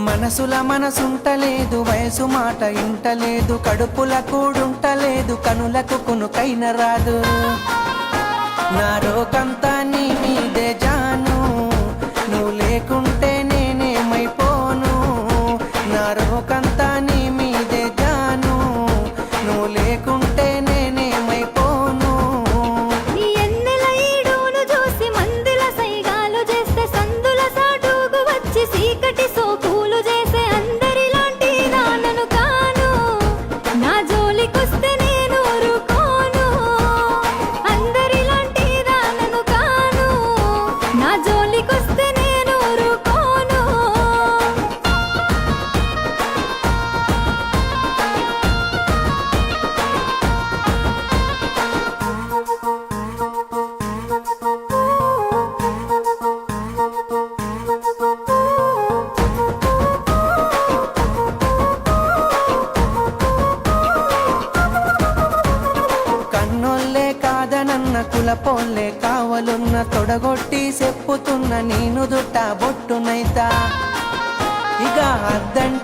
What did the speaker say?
మనసుల మనసుంటలేదు, వయసు మాట ఇంటలేదు, కడుపుల కూడుంటలేదు, కనులకు కునుకైన రాదు. నా రోకంతా నీ మీదే జాను, నువ్వు లేకుంటే నేనేమైపోను. నా రోకంతా నీ మీదే జాను, నువ్వు లేకుంటే నేనేమైపోను. నీ ఎన్నెల ఈడును చూసి మందుల సైగాలు చేస్తే సందుల సాటుకు వచ్చి సీకటి సోకులు చేసే అందరిలాంటి దానను కాను. నా జోలికొస్తే నేను ఊరుకోను, అందరిలాంటి దానను కాను. నా జోలికొస్తే నేను ఊరుకోను. కన్నోళ్ళే కాదనన్న కులపోళ్ళే కావలున్న తొడగొట్టి చెప్పుతున్న నేను దుట్ట బొట్టునైతా. ఇక అద్దండి